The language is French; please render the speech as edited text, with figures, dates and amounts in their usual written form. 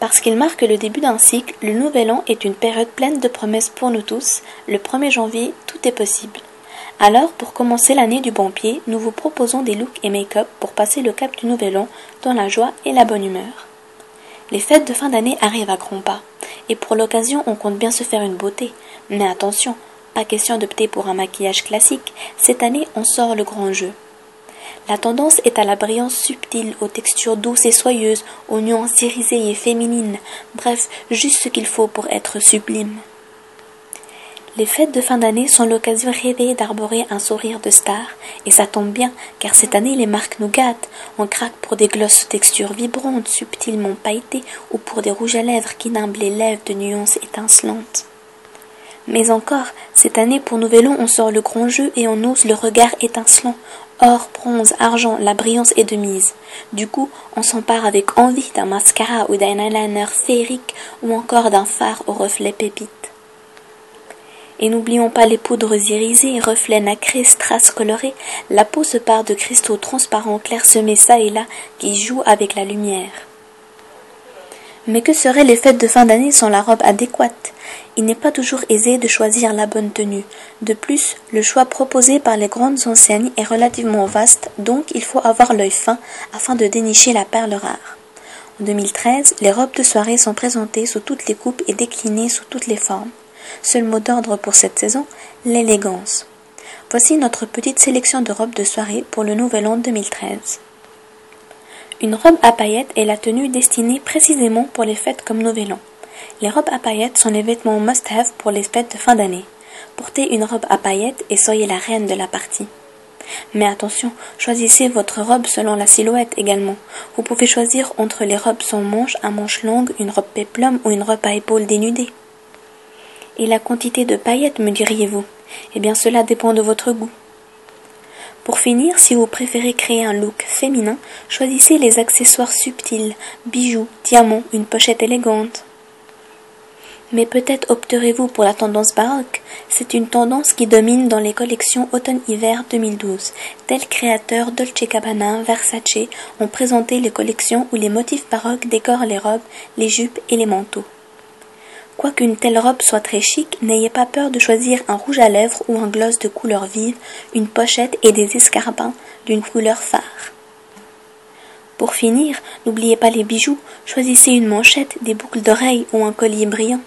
Parce qu'il marque le début d'un cycle, le Nouvel An est une période pleine de promesses pour nous tous. Le 1er janvier, tout est possible. Alors, pour commencer l'année du bon pied, nous vous proposons des looks et make-up pour passer le cap du Nouvel An dans la joie et la bonne humeur. Les fêtes de fin d'année arrivent à grands pas, et pour l'occasion, on compte bien se faire une beauté. Mais attention, pas question d'opter pour un maquillage classique, cette année on sort le grand jeu. La tendance est à la brillance subtile, aux textures douces et soyeuses, aux nuances irisées et féminines, bref, juste ce qu'il faut pour être sublime. Les fêtes de fin d'année sont l'occasion rêvée d'arborer un sourire de star, et ça tombe bien, car cette année les marques nous gâtent. On craque pour des glosses aux textures vibrantes, subtilement pailletées, ou pour des rouges à lèvres qui nimbent les lèvres de nuances étincelantes. Mais encore, cette année pour Nouvel An, on sort le grand jeu et on ose le regard étincelant. Or, bronze, argent, la brillance est de mise. Du coup, on s'empare avec envie d'un mascara ou d'un eyeliner féerique ou encore d'un fard aux reflets pépites. Et n'oublions pas les poudres irisées, reflets nacrés, strass colorés. La peau se pare de cristaux transparents clairsemés çà et là qui jouent avec la lumière. Mais que seraient les fêtes de fin d'année sans la robe adéquate? Il n'est pas toujours aisé de choisir la bonne tenue. De plus, le choix proposé par les grandes enseignes est relativement vaste, donc il faut avoir l'œil fin afin de dénicher la perle rare. En 2013, les robes de soirée sont présentées sous toutes les coupes et déclinées sous toutes les formes. Seul mot d'ordre pour cette saison, l'élégance. Voici notre petite sélection de robes de soirée pour le Nouvel An 2013. Une robe à paillettes est la tenue destinée précisément pour les fêtes comme Nouvel An. Les robes à paillettes sont les vêtements must-have pour les fêtes de fin d'année. Portez une robe à paillettes et soyez la reine de la partie. Mais attention, choisissez votre robe selon la silhouette également. Vous pouvez choisir entre les robes sans manches, à manches longues, une robe péplum ou une robe à épaules dénudées. Et la quantité de paillettes, me diriez-vous? Eh bien, cela dépend de votre goût. Pour finir, si vous préférez créer un look féminin, choisissez les accessoires subtils, bijoux, diamants, une pochette élégante. Mais peut-être opterez-vous pour la tendance baroque. C'est une tendance qui domine dans les collections automne-hiver 2012. Tels créateurs Dolce Gabbana, Versace ont présenté les collections où les motifs baroques décorent les robes, les jupes et les manteaux. Quoiqu'une telle robe soit très chic, n'ayez pas peur de choisir un rouge à lèvres ou un gloss de couleur vive, une pochette et des escarpins d'une couleur phare. Pour finir, n'oubliez pas les bijoux, choisissez une manchette, des boucles d'oreilles ou un collier brillant.